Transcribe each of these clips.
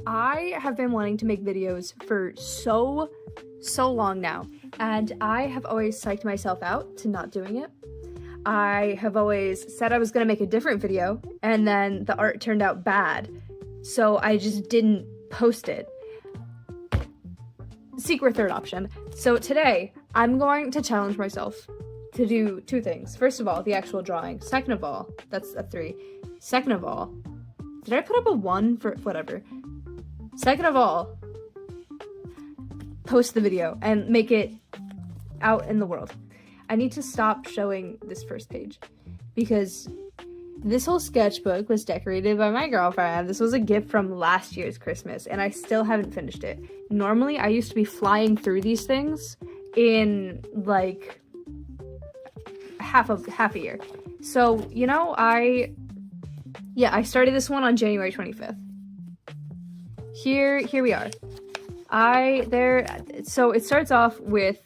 I have been wanting to make videos for so long now, and I have always psyched myself out to not doing it. I have always said I was gonna make a different video, and then the art turned out bad, so I just didn't post it. Secret third option. So today, I'm going to challenge myself to do 2 things. First of all, the actual drawing. Second of all, that's a 3. Second of all, did I put up a 1 for whatever? Second of all, post the video and make it out in the world. I need to stop showing this first page because this whole sketchbook was decorated by my girlfriend. This was a gift from last year's Christmas and I still haven't finished it. Normally, I used to be flying through these things in like half a year. So, you know, I started this one on January 25th. Here we are. So it starts off with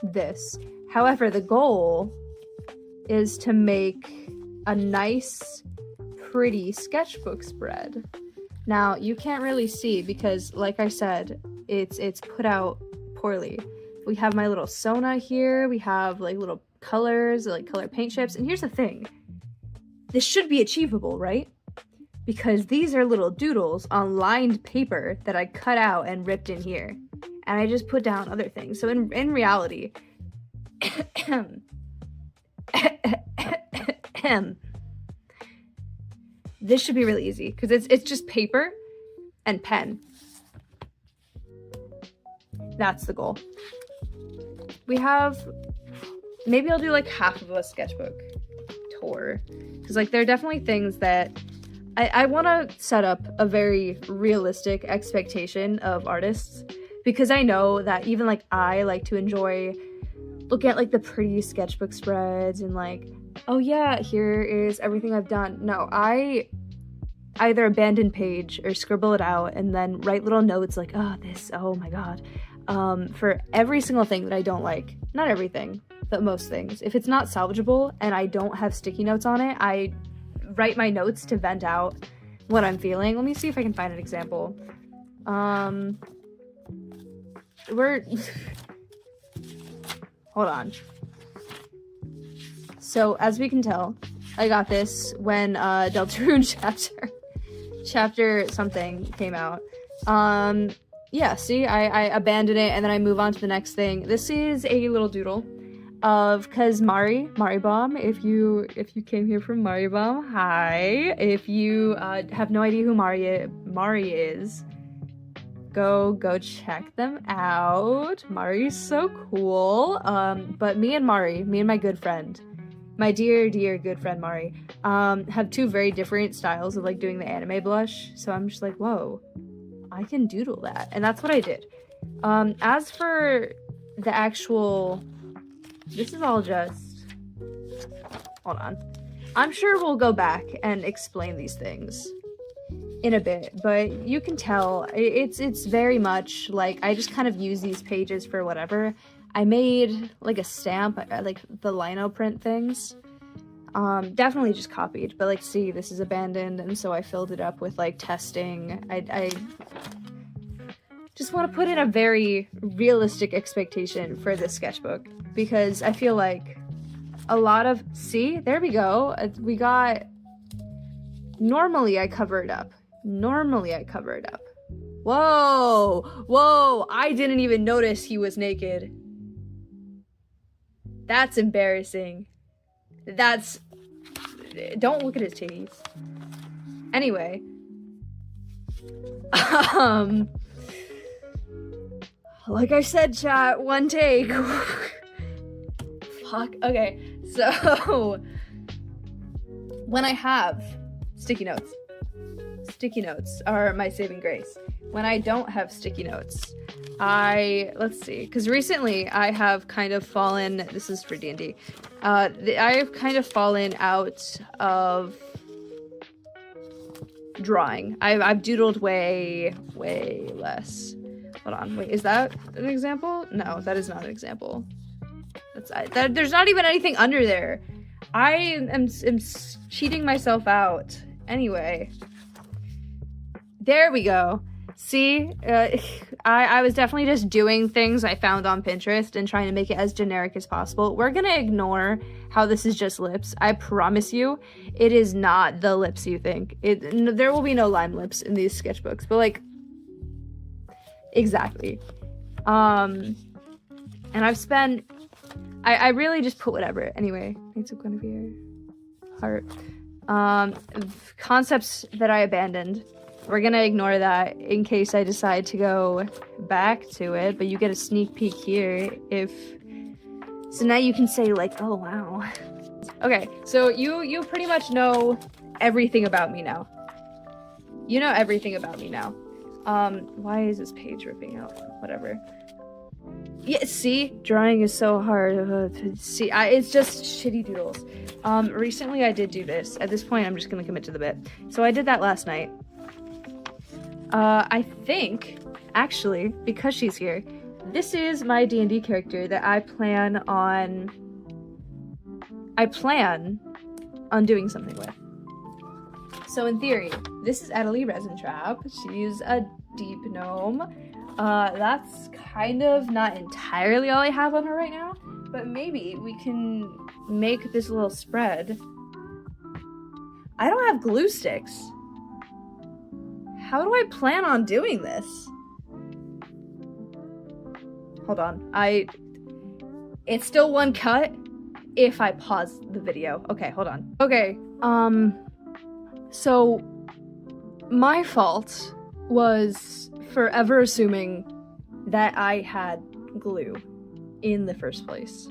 this. However, the goal is to make a nice, pretty sketchbook spread. Now, you can't really see because, like I said, it's put out poorly. We have my little Sona here. We have like little colors, like color paint chips. And here's the thing. This should be achievable, right? Because these are little doodles on lined paper that I cut out and ripped in here. And I just put down other things. So in reality, this should be really easy because it's just paper and pen. That's the goal. We have, maybe I'll do like half of a sketchbook tour because like there are definitely things that I want to set up a very realistic expectation of artists because I know that even like I like to enjoy looking at like the pretty sketchbook spreads and like, oh yeah, here is everything I've done. No, I either abandon page or scribble it out and then write little notes like, oh my god, for every single thing that I don't like. Not everything, but most things. If it's not salvageable and I don't have sticky notes on it, I write my notes to vent out what I'm feeling. Let me see if I can find an example. Hold on. So, as we can tell, I got this when Deltarune chapter something came out. Yeah, see, I abandon it and then I move on to the next thing. This is a little doodle of, cause Mxribomb, if you came here from Mxribomb, hi. If you have no idea who Mari is, go check them out. Mari's so cool. But me and my good friend, my dear good friend Mari, have 2 very different styles of like doing the anime blush. So I'm just like, whoa, I can doodle that, and that's what I did. As for the actual, this is all just, hold on. I'm sure we'll go back and explain these things in a bit, but you can tell it's very much like I just kind of use these pages for whatever. I made like a stamp, like the lino print things. Definitely just copied, but like, see, this is abandoned, and so I filled it up with like testing. I just want to put in a very realistic expectation for this sketchbook because I feel like a lot of, see, there we go. We got, normally I cover it up. Whoa, I didn't even notice he was naked. That's embarrassing. Don't look at his titties. Anyway. Like I said, chat, 1 take. Fuck. Okay, so when I have sticky notes are my saving grace. When I don't have sticky notes, let's see, because recently I have kind of fallen, this is for D&D, I have kind of fallen out of drawing. I've doodled way less. Hold on, wait, is that an example? No, that is not an example. There's not even anything under there. I am cheating myself out. Anyway. There we go. See, I was definitely just doing things I found on Pinterest and trying to make it as generic as possible. We're gonna ignore how this is just lips. I promise you, it is not the lips you think. There will be no lime lips in these sketchbooks, but like, exactly. And I've spent, I really just put whatever. Anyway, it's gonna be heart. Concepts that I abandoned. We're gonna ignore that in case I decide to go back to it, but you get a sneak peek here so now you can say like, oh wow. Okay, so you pretty much know everything about me now. You know everything about me now. Why is this page ripping out? Whatever. Yeah, see? Drawing is so hard. See, it's just shitty doodles. Recently I did do this. At this point, I'm just gonna commit to the bit. So I did that last night. I think, actually, because she's here, this is my D&D character that I plan on doing something with. So in theory, this is Adelie Resin Trap. She's a deep gnome. That's kind of not entirely all I have on her right now, but maybe we can make this little spread. I don't have glue sticks. How do I plan on doing this? Hold on. It's still one cut if I pause the video. Okay, hold on. Okay, so my fault was forever assuming that I had glue in the first place.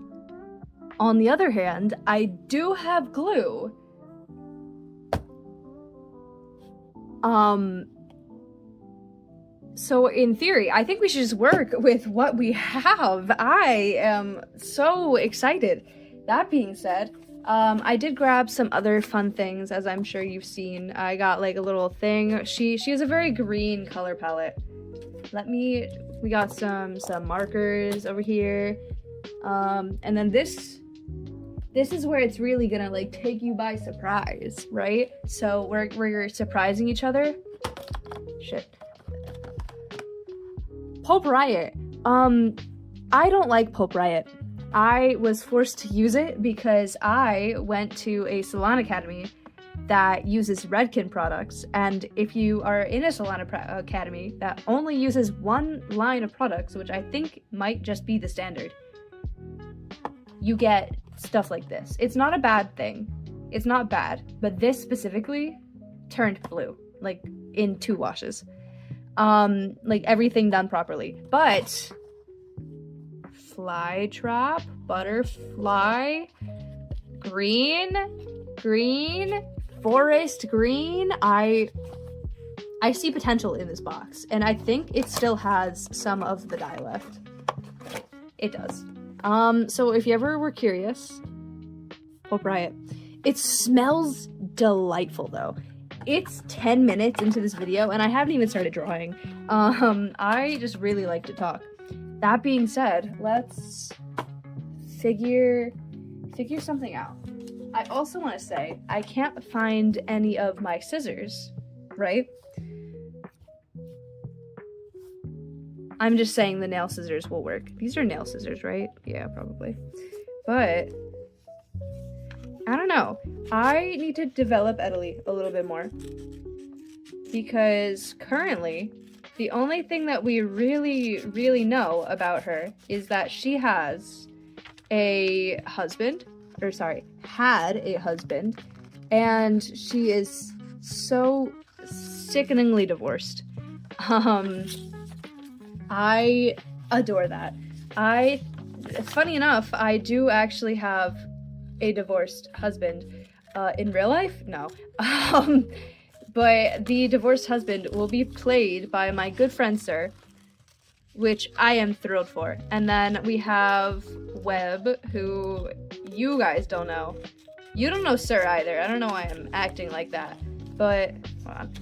On the other hand, I do have glue. So in theory, I think we should just work with what we have. I am so excited. That being said, I did grab some other fun things, as I'm sure you've seen. I got like a little thing. She has a very green color palette. We got some markers over here. And then this is where it's really gonna like take you by surprise, right? So we're surprising each other. Shit. Pulp Riot. I don't like Pulp Riot. I was forced to use it because I went to a salon academy that uses Redken products, and if you are in a salon academy that only uses one line of products, which I think might just be the standard, you get stuff like this. It's not a bad thing. It's not bad, but this specifically turned blue, like in 2 washes. Like everything done properly. But fly trap, butterfly, green, forest green. I see potential in this box, and I think it still has some of the dye left. It does. So if you ever were curious, Pulp Riot. It smells delightful though. It's 10 minutes into this video and I haven't even started drawing. I just really like to talk. That being said, let's figure something out. I also want to say, I can't find any of my scissors, right? I'm just saying the nail scissors will work. These are nail scissors, right? Yeah, probably. But I don't know. I need to develop Adelie a little bit more. Because currently, the only thing that we really know about her is that she has a husband, or sorry, had a husband, and she is so sickeningly divorced. I adore that. Funny enough, I do actually have a divorced husband. In real life? No. But the divorced husband will be played by my good friend Sir, which I am thrilled for. And then we have Webb, who you guys don't know. You don't know Sir either. I don't know why I'm acting like that. But, hold on.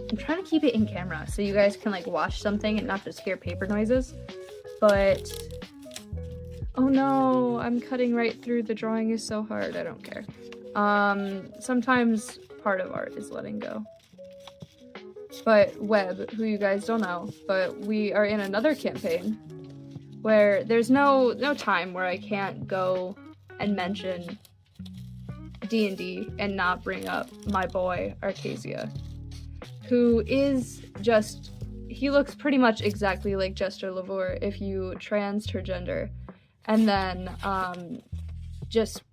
I'm trying to keep it in camera so you guys can like watch something and not just hear paper noises. But, Oh no, I'm cutting right through. The drawing is so hard. I don't care. Sometimes part of art is letting go. But Webb, who you guys don't know, but we are in another campaign where there's no time where I can't go and mention D&D and not bring up my boy Arcasia, who is just, he looks pretty much exactly like Jester Lavore if you transed her gender and then just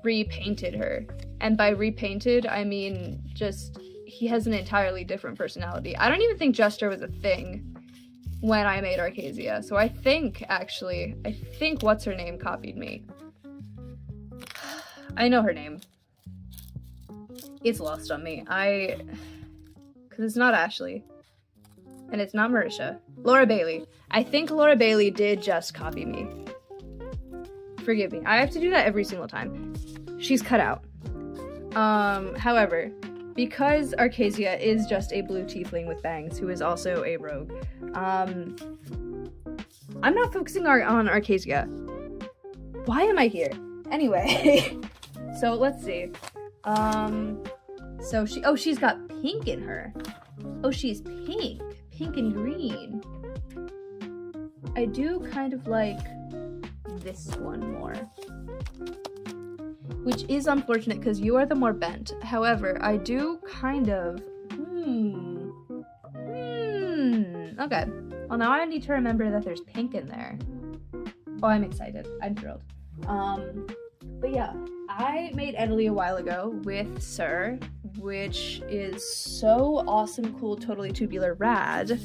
repainted her. And by repainted, I mean just, he has an entirely different personality. I don't even think Jester was a thing when I made Arcasia, so I think what's her name copied me. I know her name. It's lost on me. Because it's not Ashley. And it's not Marisha. Laura Bailey. I think Laura Bailey did just copy me. Forgive me. I have to do that every single time. She's cut out. However, because Arcasia is just a blue tiefling with bangs who is also a rogue, I'm not focusing on Arcasia. Why am I here? Anyway, so let's see. So she's got pink in her. Oh, she's pink. Pink and green. I do kind of like this one more. Which is unfortunate because you are the more bent. However, I do kind of... Okay. Well, now I need to remember that there's pink in there. Oh, I'm excited. I'm thrilled. But yeah, I made Italy a while ago with Sir, which is so awesome, cool, totally tubular, rad.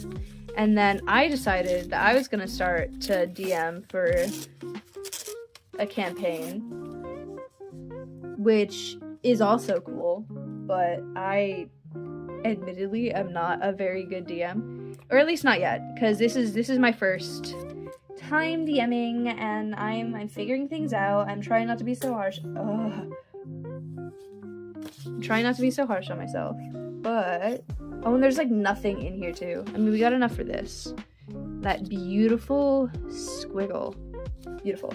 And then I decided that I was gonna start to DM for a campaign, which is also cool, but I admittedly am not a very good DM, or at least not yet, because this is my first time DMing, and I'm figuring things out. I'm trying not to be so harsh. I'm trying not to be so harsh on myself, but and there's like nothing in here too. I mean, we got enough for this. That beautiful squiggle, beautiful.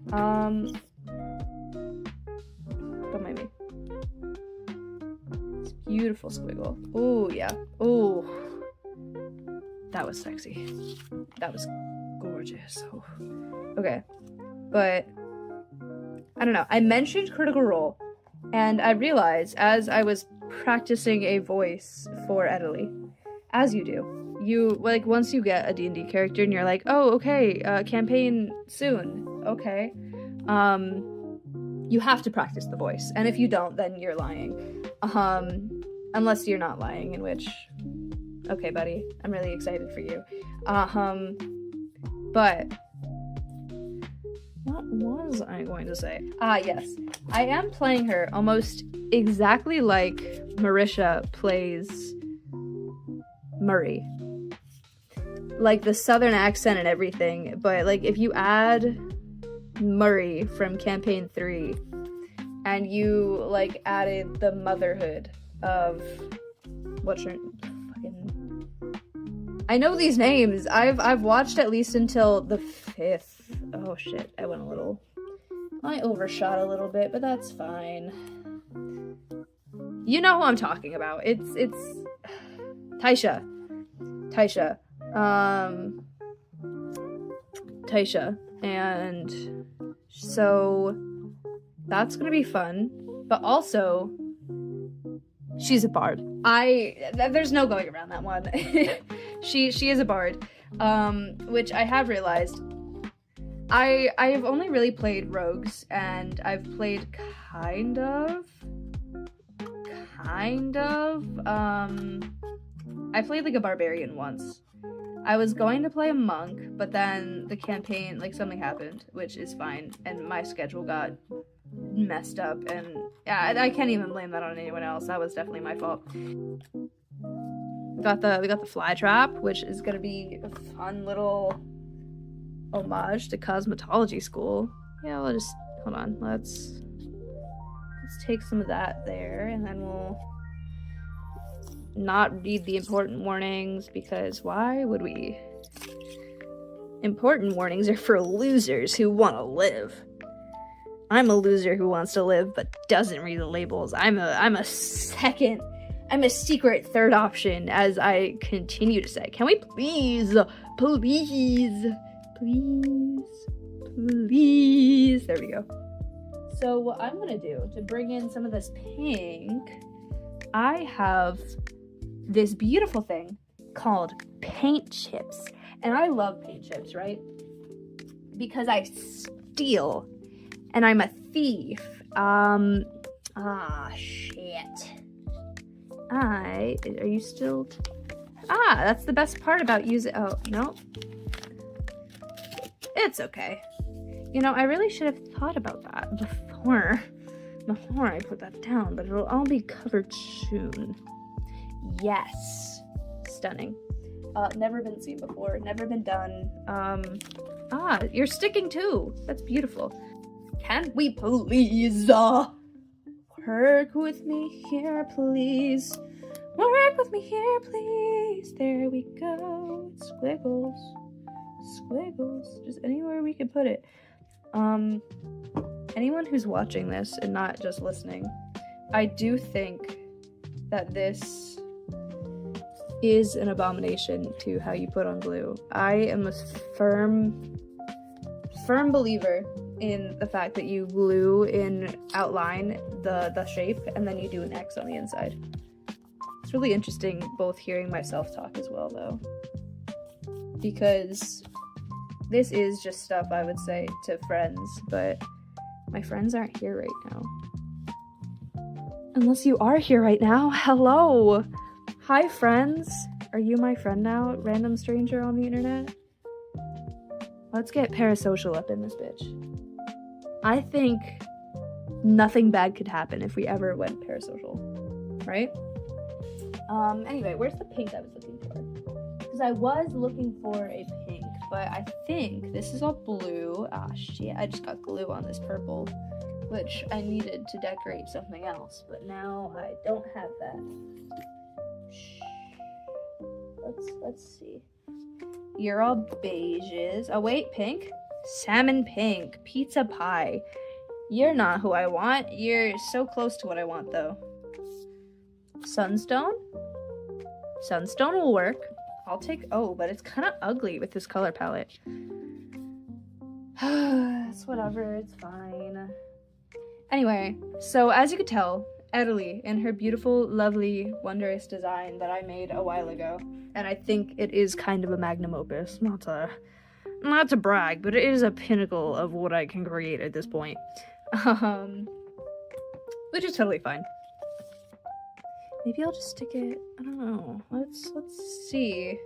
Don't mind me. It's beautiful squiggle. Oh yeah. Oh, that was sexy. That was gorgeous. Oh. Okay, but I don't know. I mentioned Critical Role, and I realized as I was practicing a voice for Italy, as you do, you like once you get a D&D character and you're like, oh, okay, campaign soon. Okay. You have to practice the voice, and if you don't, then you're lying. Unless you're not lying, in which, okay, buddy, I'm really excited for you. But what was I going to say? Yes, I am playing her almost exactly like Marisha plays Murray. Like the southern accent and everything, but like if you add Murray from campaign 3 and you like added the motherhood of what's her fucking, I know these names. I've watched at least until the 5th. Oh shit, I overshot a little bit, but that's fine. You know who I'm talking about. It's Taisha. Taisha. And so that's gonna be fun, but also she's a bard. There's no going around that one. she is a bard, which I have realized. I've only really played rogues, and I've played kind of I played like a barbarian once. I was going to play a monk, but then the campaign, like something happened, which is fine, and my schedule got messed up, and yeah, I can't even blame that on anyone else. That was definitely my fault. We got the fly trap, which is gonna be a fun little homage to cosmetology school. Yeah, we'll just hold on. Let's take some of that there, and then we'll not read the important warnings, because why would we? Important warnings are for losers who want to live. I'm a loser who wants to live but doesn't read the labels. I'm a secret third option, as I continue to say. Can we please, there we go. So what I'm gonna do to bring in some of this pink, I have this beautiful thing called paint chips. And I love paint chips, right? Because I steal and I'm a thief. Shit. Are you still? That's the best part about using, oh, no. It's okay. You know, I really should have thought about that before I put that down, but it'll all be covered soon. Yes. Stunning. Never been seen before, never been done. You're sticking too. That's beautiful. Can we please, work with me here, please? Work with me here, please. There we go. Squiggles. Just anywhere we can put it. Anyone who's watching this and not just listening, I do think that this is an abomination to how you put on glue. I am a firm believer in the fact that you glue in outline the shape and then you do an X on the inside. It's really interesting both hearing myself talk as well though, because this is just stuff I would say to friends, but my friends aren't here right now. Unless you are here right now. Hello! Hi friends! Are you my friend now, random stranger on the internet? Let's get parasocial up in this bitch. I think nothing bad could happen if we ever went parasocial, right? Anyway, where's the pink I was looking for? Because I was looking for a pink, but I think this is all blue. Shit, I just got glue on this purple, which I needed to decorate something else, but now I don't have that. Let's see. You're all beiges. Oh wait, pink? Salmon pink. Pizza pie. You're not who I want. You're so close to what I want though. Sunstone? Sunstone will work. I'll take, oh, but it's kind of ugly with this color palette. It's whatever, it's fine. Anyway, so as you could tell, Italy in her beautiful, lovely, wondrous design that I made a while ago. And I think it is kind of a magnum opus, not to brag, but it is a pinnacle of what I can create at this point. Which is totally fine. Maybe I'll just stick it, I don't know. Let's see.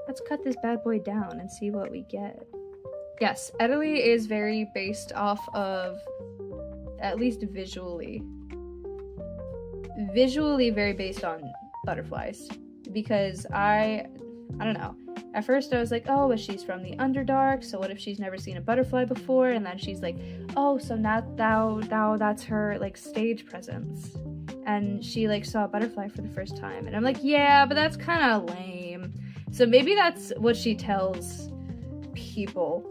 Let's cut this bad boy down and see what we get. Yes, Italy is very based off of, at least visually very based on butterflies. Because I don't know. At first I was like, oh, but she's from the Underdark, so what if she's never seen a butterfly before? And then she's like, oh, so now that's her, like, stage presence. And she, like, saw a butterfly for the first time. And I'm like, yeah, but that's kind of lame. So maybe that's what she tells people.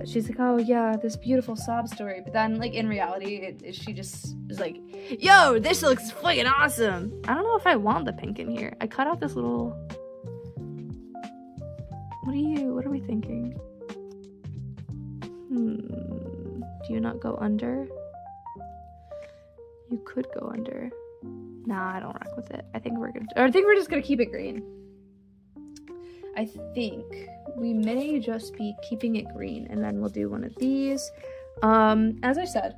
She's like, oh yeah, this beautiful sob story. But then, like, in reality, she just is like, yo, this looks fucking awesome. I don't know if I want the pink in here. I cut out this little... What are we thinking? Do you not go under? You could go under. Nah, I don't rock with it. I think we're just gonna keep it green. I think we may just be keeping it green, and then we'll do one of these. As I said,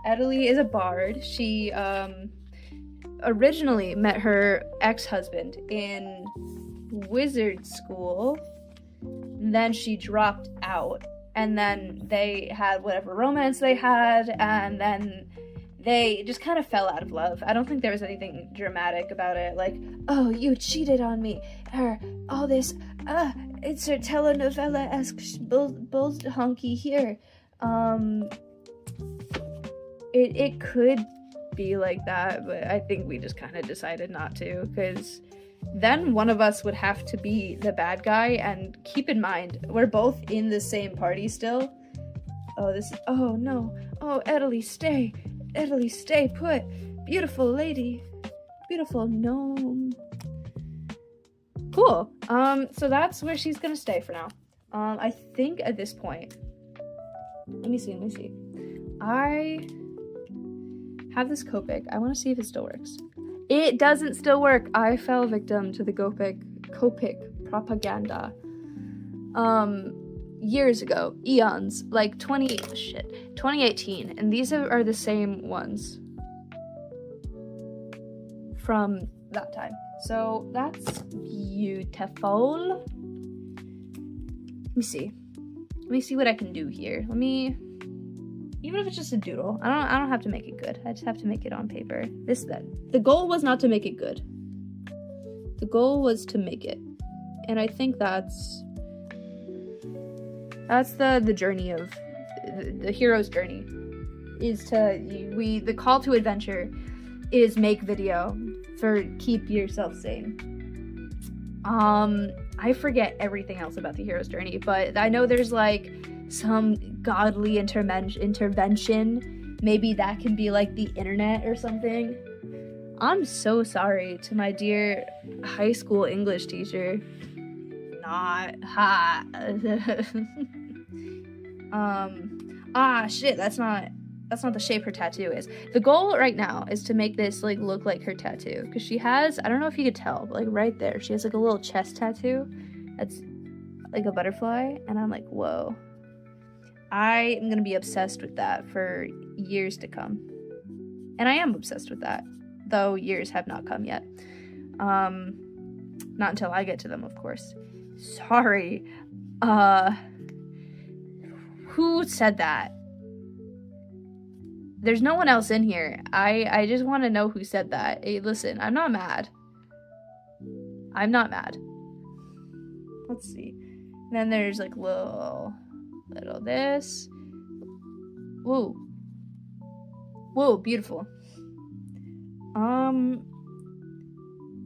Italy is a bard. She originally met her ex-husband in wizard school. Then she dropped out, and then they had whatever romance they had, and then they just kind of fell out of love. I don't think there was anything dramatic about it, like, oh, you cheated on me, or all this, it's a telenovela-esque bull honky here. It could be like that, but I think we just kind of decided not to, because then one of us would have to be the bad guy, and keep in mind, we're both in the same party still. Oh no. Oh, Italy, stay. Italy, stay put. Beautiful lady. Beautiful gnome. Cool. So that's where she's gonna stay for now. I think at this point, let me see. I have this Copic. I want to see if it still works. It doesn't still work. I fell victim to the Copic propaganda. Years ago, eons, like 2018, and these are the same ones from that time. So that's beautiful. Let me see what I can do here. Even if it's just a doodle, I don't have to make it good. I just have to make it on paper. The goal was not to make it good. The goal was to make it. And I think that's the journey of the hero's journey, is the call to adventure is make video for keep yourself sane. I forget everything else about the hero's journey, but I know there's like some godly intervention. Maybe that can be like the internet or something. I'm so sorry to my dear high school English teacher. Not hot. Shit, that's not the shape her tattoo is. The goal right now is to make this like look like her tattoo, because she has, I don't know if you could tell, but like right there she has like a little chest tattoo that's like a butterfly, and I'm like, whoa, I am gonna be obsessed with that for years to come. And I am obsessed with that, though years have not come yet. Not until I get to them, of course. Sorry. Who said that? There's no one else in here. I just want to know who said that. Hey, listen, I'm not mad. I'm not mad. Let's see. And then there's like little this. Whoa. Whoa, beautiful.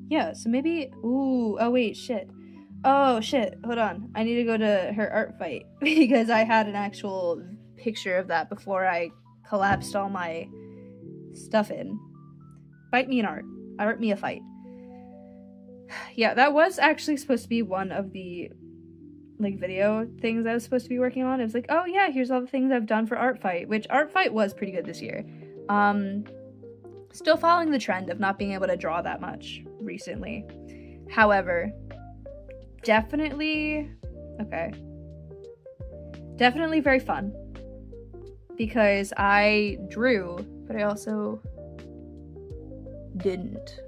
Yeah, so maybe, oh wait, shit. Oh shit, hold on. I need to go to her art fight because I had an actual picture of that before I collapsed all my stuff in. Fight me an art. Art me a fight. Yeah, that was actually supposed to be one of the like video things I was supposed to be working on. It was like, oh yeah, here's all the things I've done for art fight, which art fight was pretty good this year. Still following the trend of not being able to draw that much recently. However, definitely very fun, because I drew, but I also didn't.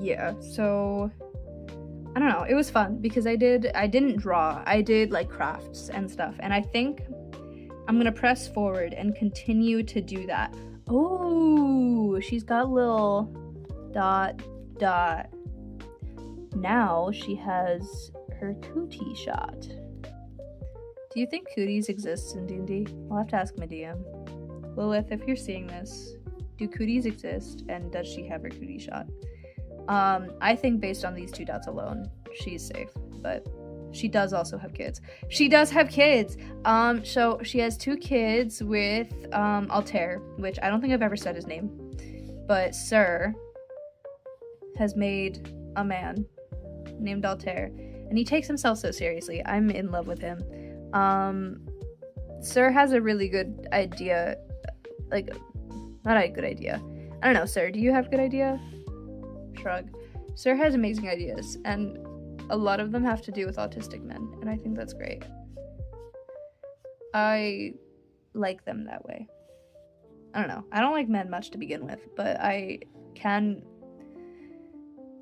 Yeah, so I don't know, it was fun because I didn't draw, I did like crafts and stuff, and I think I'm gonna press forward and continue to do that. Oh, she's got little dot. Now she has her cootie shot. Do you think cooties exist in D&D? I'll have to ask my DM. Lilith, if you're seeing this, do cooties exist, and does she have her cootie shot? I think based on these 2 dots alone, she's safe, but she does also have kids. She does have kids! So she has 2 kids with, Altair, which I don't think I've ever said his name, but Sir has made a man named Altair, and he takes himself so seriously. I'm in love with him. Sir has a really good idea, like, not a good idea. I don't know, Sir, do you have a good idea? Shrug. Sir has amazing ideas, and a lot of them have to do with autistic men, and I think that's great. I like them that way. I don't know. I don't like men much to begin with, but I can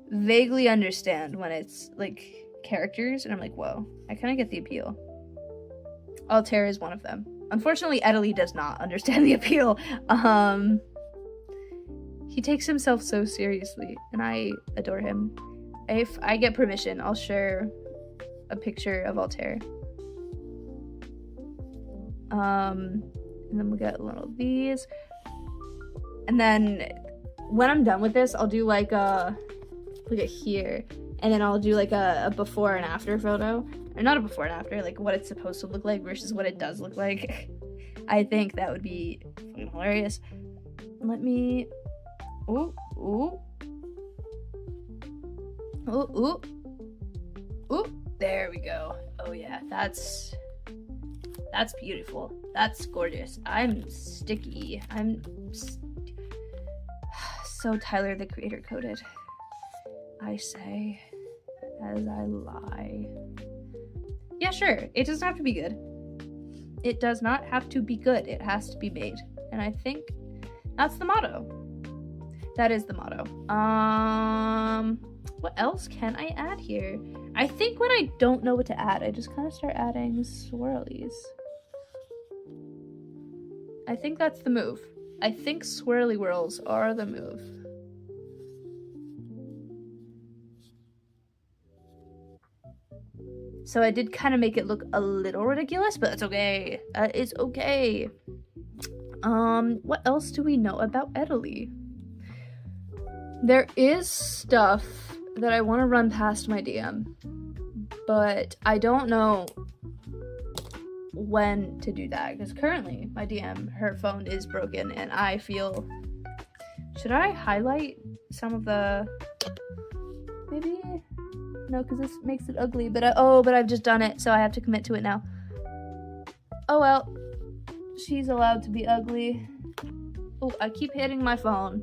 vaguely understand when it's like characters, and I'm like, whoa, I kind of get the appeal. Altair is one of them. Unfortunately, Italy does not understand the appeal. He takes himself so seriously, and I adore him. If I get permission, I'll share a picture of Altair. And then we'll get a little of these. And then when I'm done with this, I'll do like a look at here, and then I'll do like a before and after photo, or not a before and after, like what it's supposed to look like versus what it does look like. I think that would be fucking hilarious. Let me, ooh, there we go. Oh yeah, that's beautiful. That's gorgeous. I'm sticky. I'm so Tyler the Creator coded. I say as I lie. Yeah, sure. It doesn't have to be good. It does not have to be good. It has to be made. And I think that's the motto. That is the motto. What else can I add here? I think when I don't know what to add, I just kind of start adding swirlies. I think that's the move. I think swirly whirls are the move. So I did kind of make it look a little ridiculous, but that's okay. It's okay. What else do we know about Italy? There is stuff that I want to run past my DM, but I don't know when to do that, because currently my DM, her phone is broken, and I feel, should I highlight some of the, maybe, no, because this makes it ugly, but but I've just done it, so I have to commit to it now. Oh well, she's allowed to be ugly. Oh, I keep hitting my phone.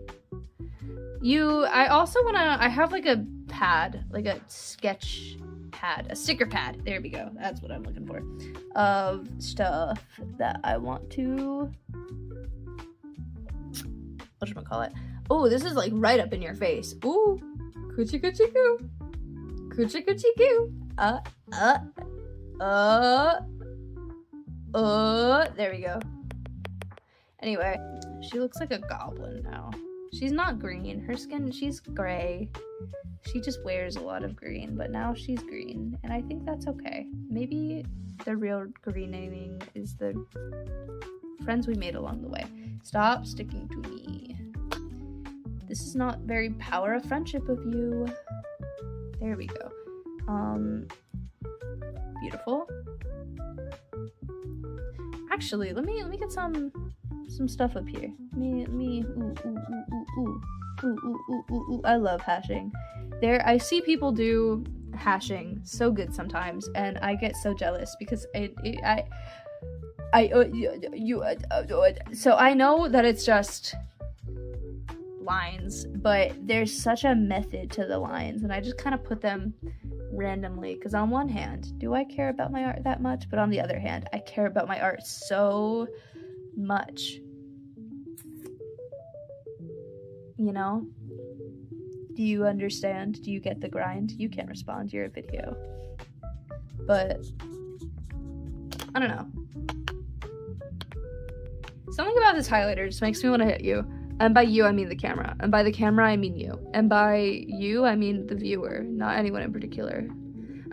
I also I have like a pad, like a sketch pad, a sticker pad, there we go, that's what I'm looking for, of stuff that I want to, whatchamacallit. Oh, this is like right up in your face. Ooh, coochie coochie coo. Coochie coochie coo. There we go. Anyway, she looks like a goblin now. She's not green. Her skin, she's gray. She just wears a lot of green, but now she's green, and I think that's okay. Maybe the real greening is the friends we made along the way. Stop sticking to me. This is not very power of friendship of you. There we go. Beautiful. Actually, let me get some stuff up here. Ooh. I love hashing. I see people do hashing so good sometimes, and I get so jealous because so I know that it's just lines, but there's such a method to the lines, and I just kind of put them randomly, because on one hand, do I care about my art that much? But on the other hand, I care about my art so much. You know? Do you understand? Do you get the grind? You can't respond, you're a video. But I don't know. Something about this highlighter just makes me want to hit you. And by you, I mean the camera. And by the camera, I mean you. And by you, I mean the viewer, not anyone in particular.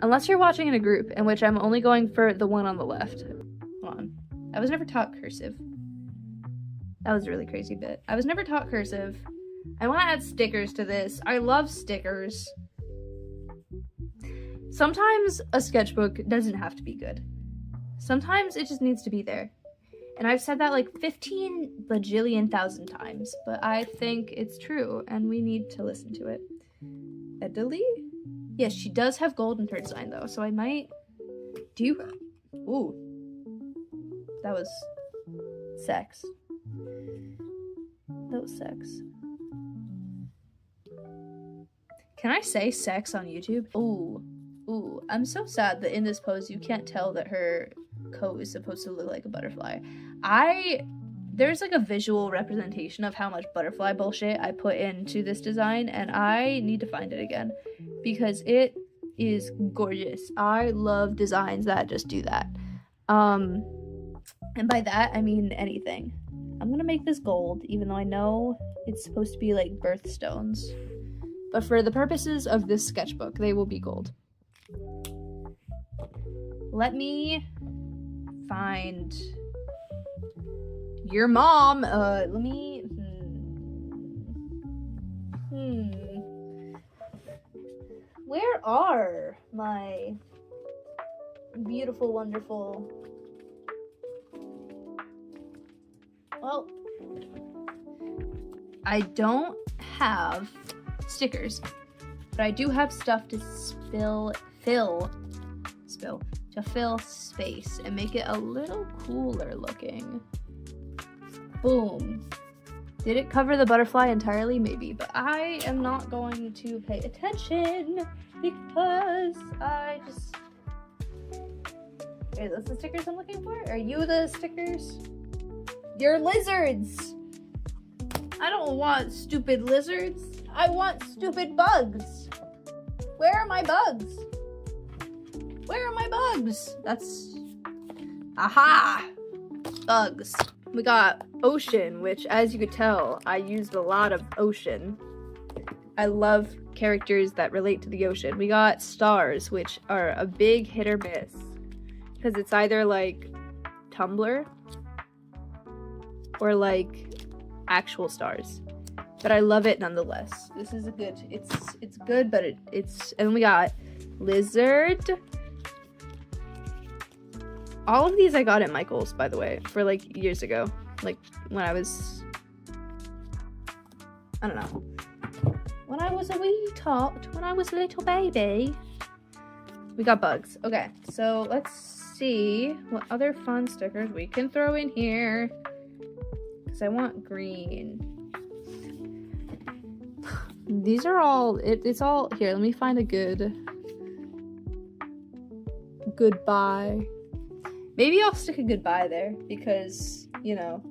Unless you're watching in a group, in which I'm only going for the one on the left. Hold on. I was never taught cursive. That was a really crazy bit. I was never taught cursive. I want to add stickers to this. I love stickers. Sometimes a sketchbook doesn't have to be good. Sometimes it just needs to be there. And I've said that like 15 bajillion thousand times, but I think it's true, and we need to listen to it. Italy? Yes, she does have gold in her design, though, so I might do... Ooh. That was sex. That was sex. Can I say sex on YouTube? Ooh. Ooh. I'm so sad that in this pose you can't tell that her coat is supposed to look like a butterfly. There's like a visual representation of how much butterfly bullshit I put into this design, and I need to find it again because it is gorgeous. I love designs that just do that. And by that I mean anything. I'm gonna make this gold, even though I know it's supposed to be like birthstones, but for the purposes of this sketchbook, they will be gold. Let me find your mom. Let me Where are my beautiful, wonderful... Well, I don't have stickers, but I do have stuff to fill space and make it a little cooler looking. Boom. Did it cover the butterfly entirely? Maybe, but I am not going to pay attention because I just... Are those the stickers I'm looking for? Are you the stickers? You're lizards! I don't want stupid lizards. I want stupid bugs. Where are my bugs? Where are my bugs? That's... Aha! Bugs. We got ocean, which, as you could tell, I used a lot of ocean. I love characters that relate to the ocean. We got stars, which are a big hit or miss. Because it's either, like, Tumblr or, like, actual stars. But I love it nonetheless. This is a good... It's good, but it's... And we got lizard... All of these I got at Michael's, by the way, for like years ago. Like when I was, I don't know. When I was a wee tot, when I was a little baby. We got bugs. Okay, so let's see what other fun stickers we can throw in here. Because I want green. These are all, it's all, here, let me find a goodbye. Maybe I'll stick a goodbye there because, you know,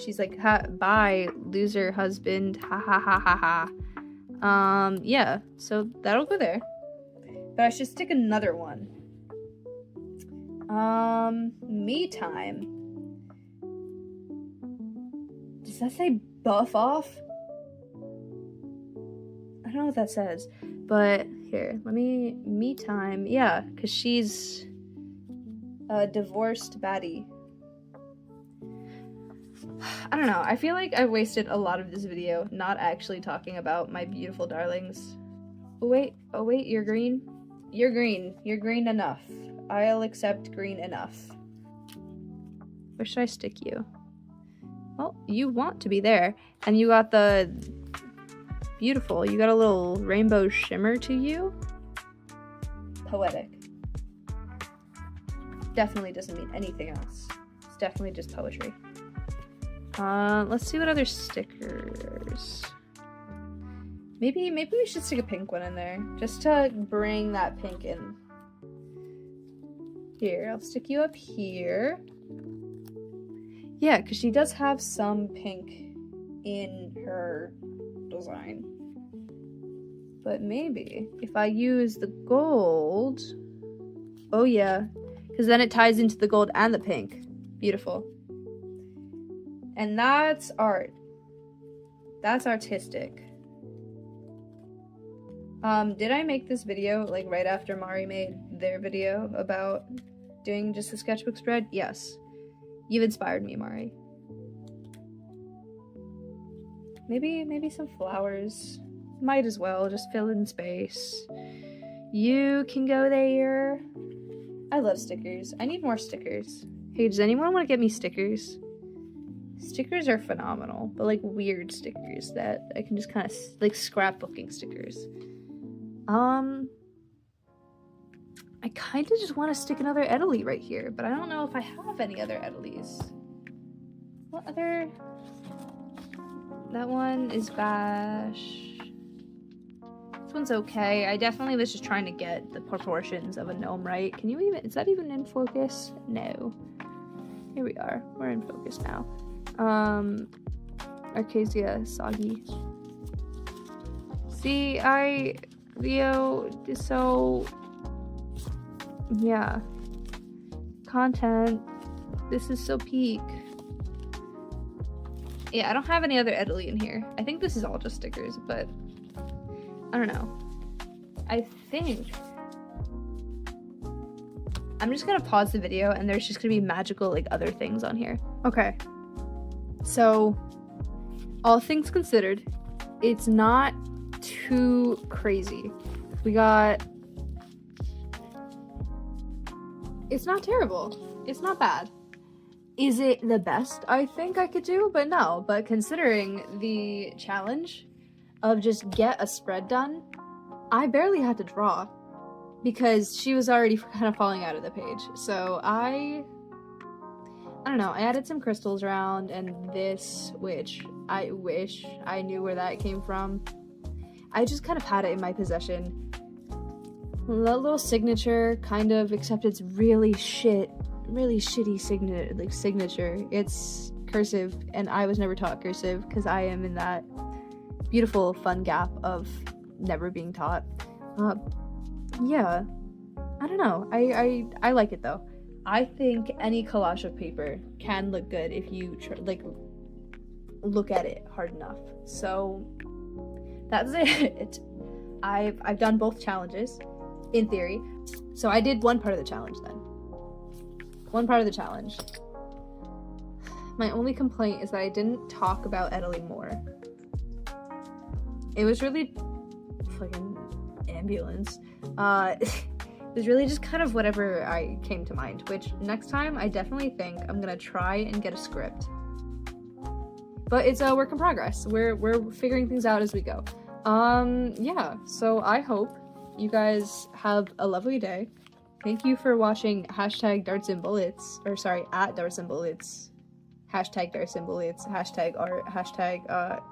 she's like, bye, loser husband, ha ha ha ha ha. Yeah, so that'll go there. But I should stick another one. Me time. Does that say buff off? I don't know what that says, but here, me time. Yeah, because she's... a divorced baddie. I don't know. I feel like I've wasted a lot of this video not actually talking about my beautiful darlings. Oh wait, you're green? You're green. You're green enough. I'll accept green enough. Where should I stick you? Well, you want to be there. And you got the... Beautiful. You got a little rainbow shimmer to you. Poetic. Definitely doesn't mean anything else. It's definitely just poetry. Let's see what other stickers. Maybe we should stick a pink one in there, just to bring that pink in. Here, I'll stick you up here. Yeah, because she does have some pink in her design. But maybe if I use the gold... Oh yeah. Because then it ties into the gold and the pink. Beautiful. And that's art. That's artistic. Did I make this video, like, right after Mari made their video about doing just the sketchbook spread? Yes. You've inspired me, Mari. Maybe some flowers. Might as well, just fill in space. You can go there. I love stickers. I need more stickers. Hey, does anyone want to get me stickers? Stickers are phenomenal, but like weird stickers that I can just kind of like scrapbooking stickers. I kind of just want to stick another Edalee right here, but I don't know if I have any other Edalees. What other? That one is Bash. This one's okay. I definitely was just trying to get the proportions of a gnome right. Can you even, is that even in focus? No. Here we are. We're in focus now. Arcasia Soggy. See, Leo, so, yeah. Content. This is so peak. Yeah, I don't have any other Edalee in here. I think this is all just stickers, but I don't know. I think I'm just gonna pause the video and there's just gonna be magical like other things on here. Okay. So, all things considered, it's not too crazy. We got... It's not terrible. It's not bad. Is it the best I think I could do? But no. But considering the challenge of just get a spread done, I barely had to draw because she was already kind of falling out of the page. So I don't know. I added some crystals around and this, which I wish I knew where that came from. I just kind of had it in my possession. A little signature, kind of, except it's really shitty signature. It's cursive, and I was never taught cursive because I am in that beautiful fun gap of never being taught. Yeah, I don't know. I like it though. I think any collage of paper can look good if you look at it hard enough. So that's it. I've done both challenges. In theory. So I did one part of the challenge then. One part of the challenge. My only complaint is that I didn't talk about Italy more. It was really fucking ambulance. It was really just kind of whatever I came to mind, which next time I definitely think I'm gonna try and get a script. But it's a work in progress. We're figuring things out as we go. Yeah, so I hope you guys have a lovely day. Thank you for watching #Darts and Bullets, or sorry, @Darts and Bullets, #Darts and Bullets, #art,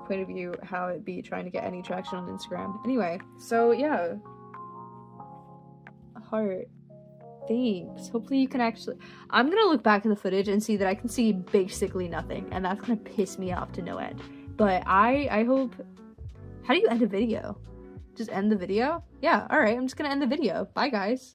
point of view, how it be trying to get any traction on Instagram. Anyway, so yeah, heart. Thanks. Hopefully you can actually. I'm gonna look back at the footage and see that I can see basically nothing, and that's gonna piss me off to no end. But I hope. How do you end a video? Just end the video? Yeah, alright, I'm just gonna end the video. Bye, guys.